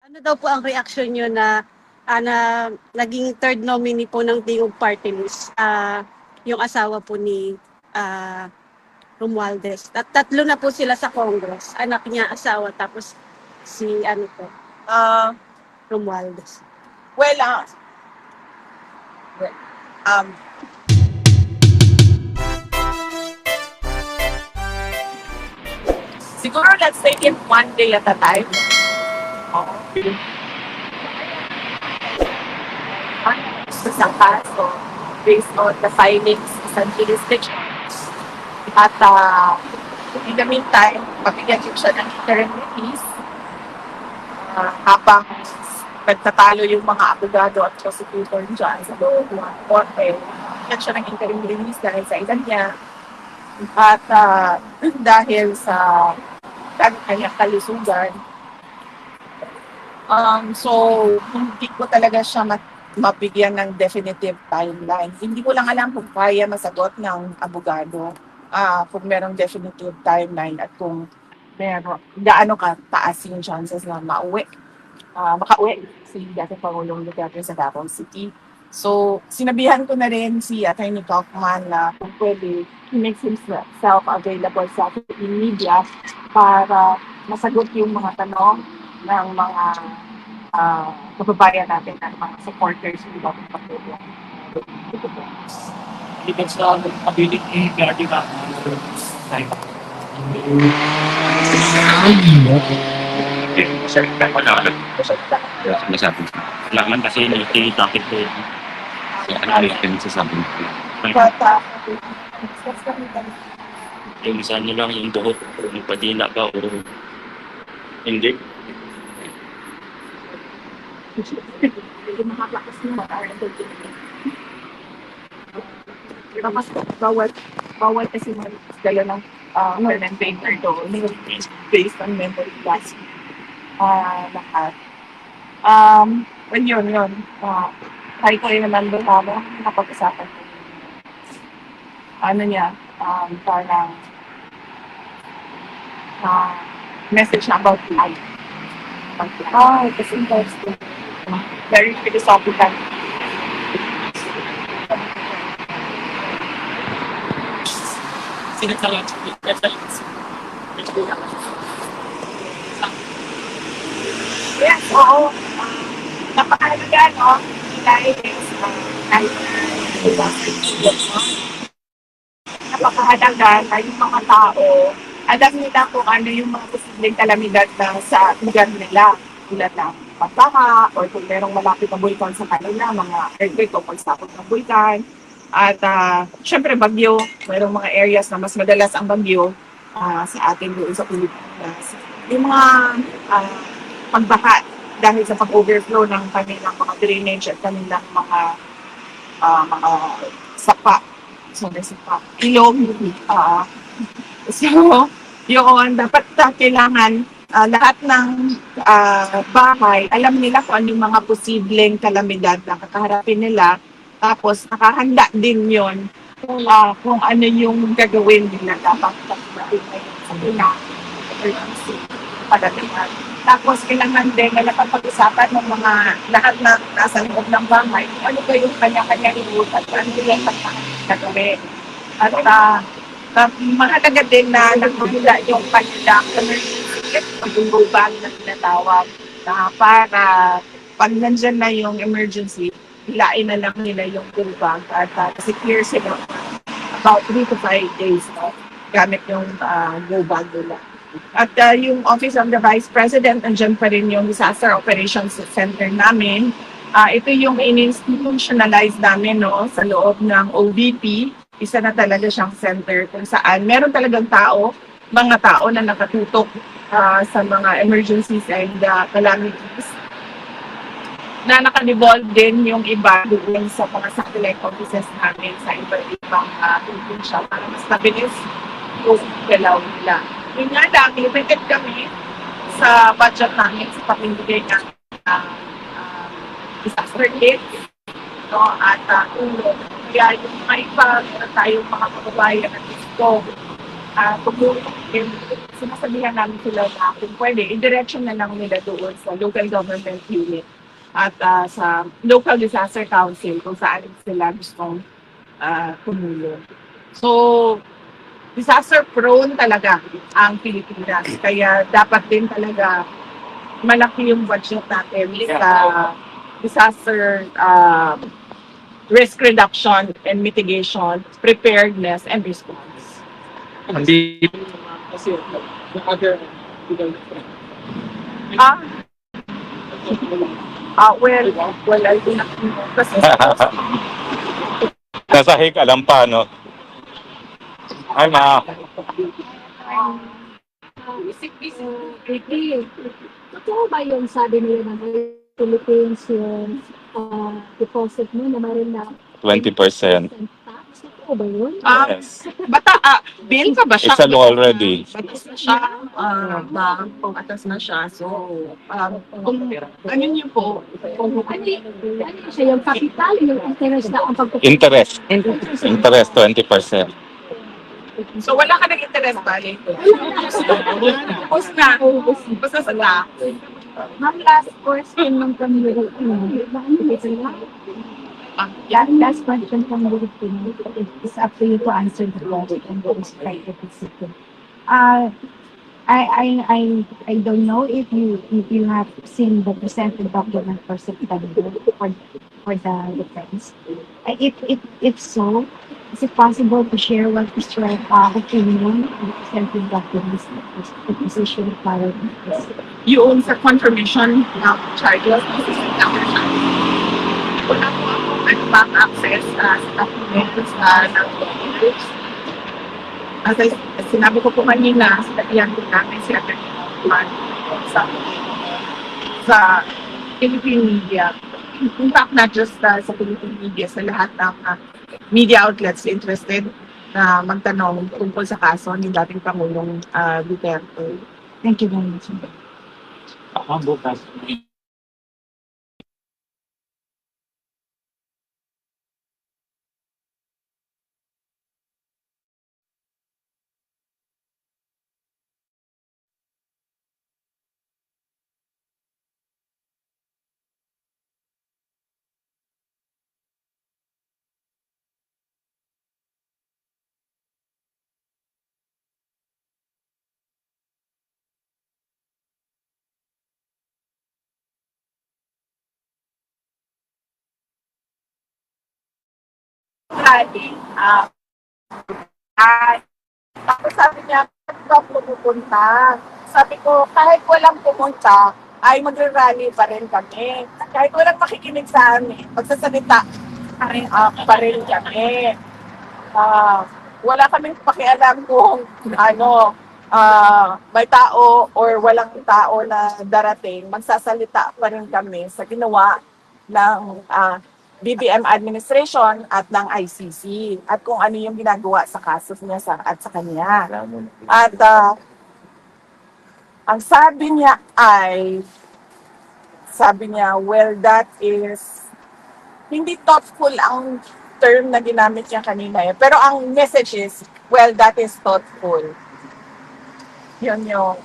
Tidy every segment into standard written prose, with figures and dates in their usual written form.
Ano daw po ang reaksyon niyo na naging third nominee po ng Tingog Party List, yung asawa po ni ah, Romualdez. Tatlo na po sila sa Congress. Anak niya, asawa, tapos si ano po, Ah, Romualdez. well, um, siguro let's take it one day at a time. Sa kaso, based on the findings sa jurisdiction. At in the meantime, pabigyan din siya ng interim release habang nagtatalo yung mga abogado at prosecutor dyan sa loob ng korte. Bigyan siya ng interim release dahil sa edad niya at dahil sa kanyang kalusugan. So, hindi ko talaga siya mabigyan ng definitive timeline. Hindi ko lang alam kung kaya masagot ng abogado kung merong definitive timeline at kung gaano kataas yung chances na makauwi si dating Pangulong Duterte sa Davao City. So, sinabihan ko na rin si Atty. Kaufman na kung pwede, he makes himself available sa media para masagot yung mga tanong ng mga kababayan natin at mga supporters ng dating Pangulong. Even sa ability guard ba? Nasabi. Kailangan kasi nagtitakit ko. Ano yung sasabi ko? But, Yung isa nyo lang yung buhok, yung padina ka o hindi. makakakas na tapos bawal kasi magdala ng pen and paper doon based on memory class lahat. Well, yun. Kahit ko rin naman doon napag-usapan ko. Ano niya, parang message na about life. Kasi interesting. Very philosophical. Sinagsalat. Yes, oo. Napakahalaga, no? Dahil napakahalaga na yung mga tao, alam nila kung ano yung mga posibleng kalamidad na sa lugar nila. Tulad ng pagbaha, or kung merong malapit na bulkan sa kanila, mga earthquake o pagsapot ng bulkan. At syempre bagyo, mayroong mga areas na mas madalas ang bagyo sa atin doon sa Pilipinas. Yung mga pagbaha dahil sa pag-overflow ng kanilang mga drainage at kanilang mga sapa. Ilog. So, yun, dapat kailangan lahat ng bahay, alam nila kung ano yung mga posibleng kalamidad na kakaharapin nila. Tapos, nakahanda din yon kung ano yung gagawin nila dapat sa pagdatingan. Tapos, kailangan din na napapag-usapan ng mga lahat na nasa loob ng bahay kung ano ba yung kanya-kanya inuot at ano yung gagawin. At mahalaga din na nagmamula yung kanilang pag-umbang na tinatawag para pag nandyan na yung emergency, hilain na lang nila yung tulbang at secure sila about 3 to 5 days gamit yung go bag nila. At yung Office of the Vice President, andyan pa rin yung Disaster Operations Center namin. Ito yung in-institutionalize namin sa loob ng OVP. Isa na talaga siyang center kung saan meron talagang mga tao na nakatutok sa mga emergencies and calamities na naka-devolve din yung iba doon sa mga satellite offices namin sa iba't ibang probinsya para mas mabilis yung galaw nila. Yun nga lang, limited kami sa budget namin sa pamimigay ng disaster kit at tulong. Kaya yung mga iba, meron tayong mga kababayan at gusto Sinasabihan namin sila na kung pwede, i-direction na lang nila doon sa local government unit at sa local disaster council kung saan sila gustong tumulong. So, disaster prone talaga ang Pilipinas. Kaya dapat din talaga malaki yung budget natin sa disaster risk reduction and mitigation, preparedness, and response. Hindi Kasi the other Ah, well, I do not know. Kasi nasa hik alam pa, no? Ay, Ricky, totoo ba yung sabi nila na may Philippines yung deposit mo na mayroon na 20%. tax? Totoo ba yun? Yes. bill ka ba siya? It's a law already. Batas na siya, kung atas na siya. So, kung ano niyo po, kung Ano yun siya, yung capital, yung interest na ang Interest. Interest, 20%. so wala ka nag-interest bali. Tapos na. Basta sa Ma'am, last question lang kami with last question from the Philippines. It's up to you to answer the question. I don't know if you have seen the presented document for September for the defense. If so, is it possible to share what is your opinion on the presented documents, the position para this? yung sa confirmation ng charges, wala po ako back access sa documents ng groups. As I sinabi ko po kanina, sinabihan ko namin si Atty. sa Philippine media. In fact, not just sa Philippine media, sa lahat ng media outlets interested na magtanong tungkol sa kaso ni dating Pangulong Duterte. Thank you very much. bukas. Rally. Tapos sabi niya, "Bakit ka pupunta?" Sabi ko, kahit walang pumunta, ay magre-rally pa rin kami. Kahit walang makikinig sa amin, magsasalita pa rin kami. Wala kaming pakialam kung may tao or walang tao na darating, magsasalita pa rin kami sa ginawa ng BBM administration at ng ICC at kung ano yung ginagawa sa kaso niya at sa kanya. At ang sabi niya, well, that is, hindi thoughtful ang term na ginamit niya kanina eh. Pero ang message is, well, that is thoughtful. Yun yung,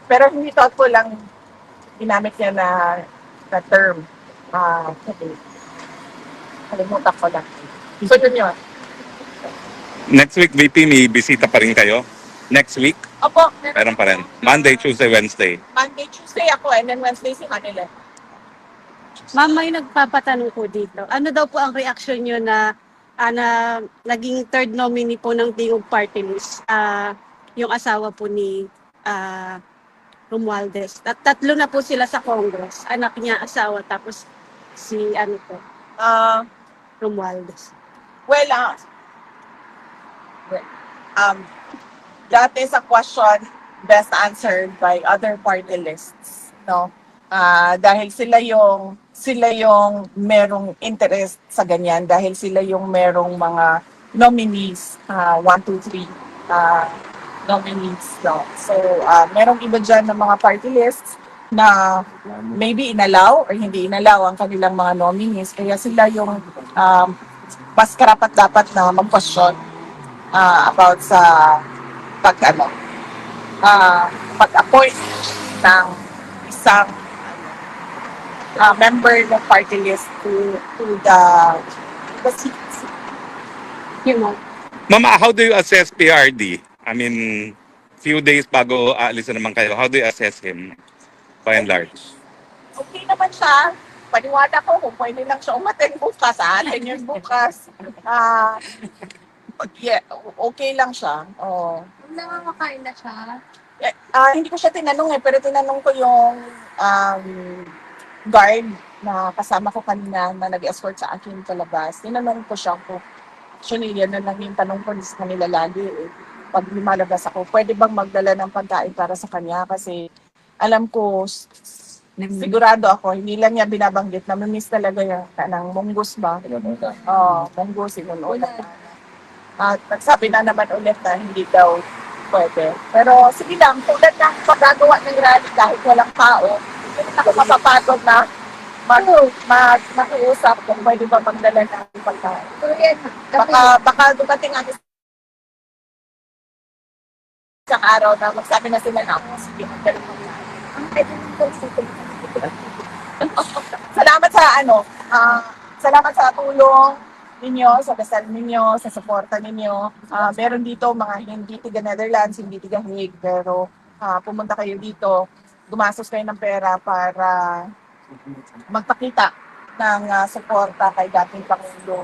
pero hindi thoughtful ang ginamit niya na term. Kalimutan ko lang. So, yun. Next week, VP, may bisita pa rin kayo? Next week? Opo. Meron pa rin. Monday, Tuesday, Wednesday. Monday, Tuesday ako and then Wednesday si Manila. Ma'am, may nagpapatanong po dito. Ano daw po ang reaction nyo na naging third nominee po ng Tingog Party List, yung asawa po ni Romualdez. Tatlo na po sila sa Congress. Anak niya, asawa, tapos si Romualdez. Well, that is a question best answered by other party lists, no? Dahil sila yung merong interest sa ganyan, dahil sila yung merong mga nominees, 1, 2, 3 nominees, no? So, merong iba dyan ng mga party lists na maybe inalaw or hindi inalaw ang kanilang mga nominees, kaya sila yung mas karapat dapat na mag-question about sa pag-appoint ng isang member ng party list to the seats. Yun mo. Ma'am, how do you assess PRD? I mean, few days bago aalis na naman kayo, how do you assess him by and large? Okay naman siya. Paniwala ko kung pwede lang siya umaten bukas, atin yun bukas. Yeah, okay lang siya. Oh. Nakakakain na siya. Hindi ko siya tinanong pero tinanong ko yung guard na kasama ko kanina na nag-escort sa akin palabas. Tinanong ko siya kung actually yan na lang yung tanong ko sa kanila lagi pag lumalabas ako, pwede bang magdala ng pagkain para sa kanya kasi alam ko sigurado ako, hindi lang niya binabanggit na miss talaga yung kanang munggus ba? Munggus yun ulit. At nagsabi na naman ulit na hindi daw pwede. Pero sige lang, tulad ng paggagawa ng rally kahit walang tao, nakakapapagod na mag-uusap kung pwede ba magdala ng pagkain. Baka dumating ang isang araw na magsabi na sila na ako, sige, magdala ng pagkain. Salamat salamat sa tulong ninyo, sa dasal ninyo, sa suporta ninyo. Meron dito mga hindi tiga Netherlands, hindi tiga Hague, pero pumunta kayo dito, gumastos kayo ng pera para magpakita ng suporta kay dating Pangulong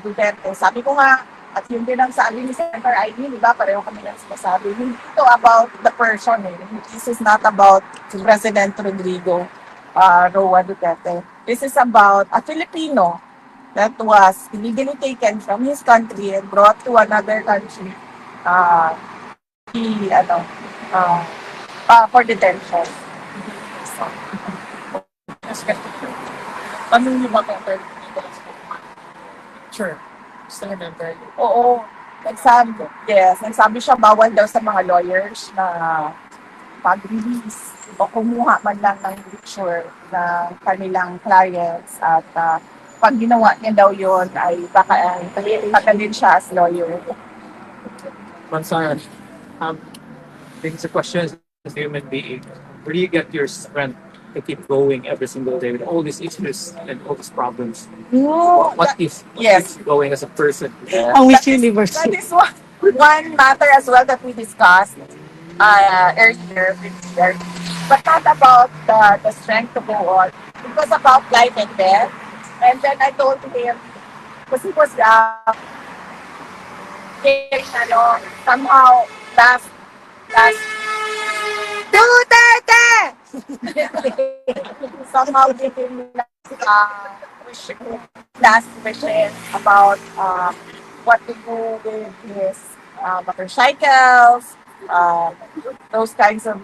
Duterte. Sabi ko nga, at yun din ang sabi ni Senator Ivy, di ba? Pareho kami lang sinasabi. Hindi ito about the person. This is not about President Rodrigo Roa Duterte. This is about a Filipino that was illegally taken from his country and brought to another country for detention. Tanong niyo ba kung pwede dito lang sa Sure. Gusto remember. Oo. Nagsabi siya bawal daw sa mga lawyers na pag-release o kumuha man lang ng picture ng kanilang clients at pag ginawa niya daw yun ay baka patalin siya as lawyer. Mansara, things a question as a human being. Where do you get your strength to keep going every single day with all these issues and all these problems? What keeps going as a person? Ang Miss Universe. That is one matter as well that we discussed earlier, but not about the strength to go on. It was about life and death. And then I told him, because he was somehow last Duterte! Somehow giving last wishes about what to do with his motorcycles, those kinds of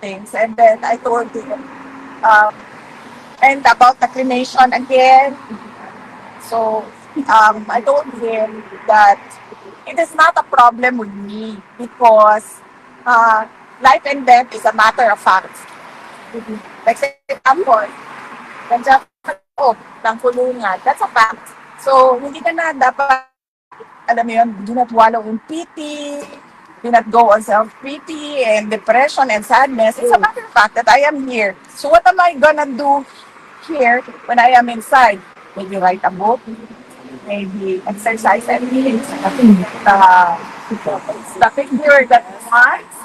things. And then I told him, and about the cremation again. So I told him that it is not a problem with me because life and death is a matter of fact. Like say, example, nandiyan ka sa loob ng kulungan, that's a fact. So, hindi ka na dapat, alam mo yun, do not wallow in pity, do not go on self-pity and depression and sadness. It's a matter of fact that I am here. So, what am I gonna do here when I am inside? Maybe write a book, maybe exercise and read the figure that wants.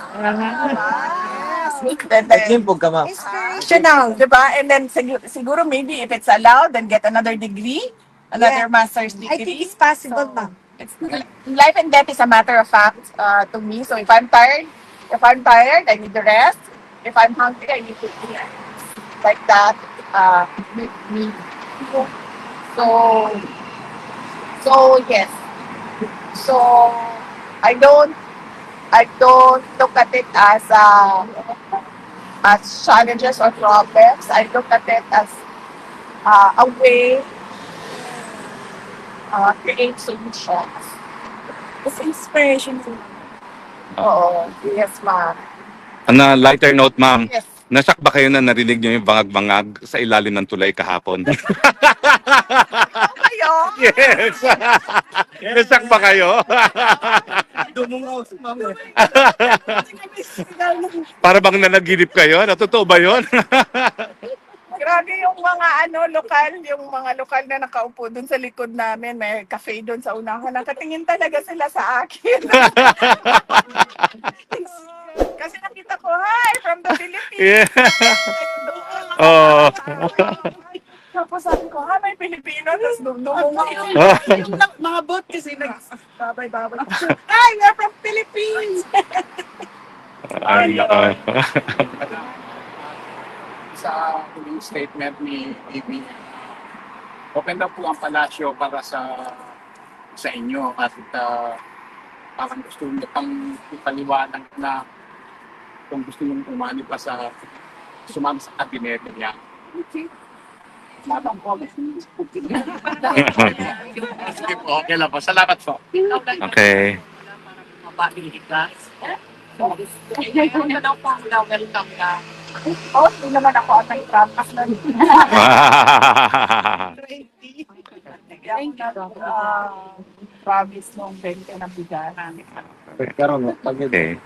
Inspirational. Diba? And then siguro maybe if it's allowed, then get another degree, another master's degree. I think it's possible, ma'am. Life and death is a matter of fact to me. So if I'm tired, I need to rest. If I'm hungry, I need to eat. Like that. Me. So yes. So I don't look at it as challenges or problems. I look at it as a way create solutions. It's inspiration. Oo. Yes, ma'am. On a lighter note, ma'am, Yes. nasak ba kayo na narinig niyo yung bangag-bangag sa ilalim ng tulay kahapon? Ano kayo? Yes. Nasak ba kayo? Para bang nanaginip kayo? Totoo ba yun? Grabe yung mga lokal na nakaupo doon sa likod namin. May cafe doon sa unahan. Nakatingin talaga sila sa akin. Kasi nakita ko, hi, from the Philippines. Yeah. Oh. Tapos sabi ko, ha, may Pilipino. Tapos dumungo yung mga bot kasi nagbabay-babay. Hi, we're from Philippines! Sa huling statement ni Bibi, open na po ang palasyo para sa inyo at parang gusto nyo pang ipaliwanag na kung gusto nyo umani pa sumama sa kabinete niya. Sige po, okay lang po. Salamat po. Okay. Oh, hindi naman ako ang nag-practice na promise nung 20 na bigaran. Okay.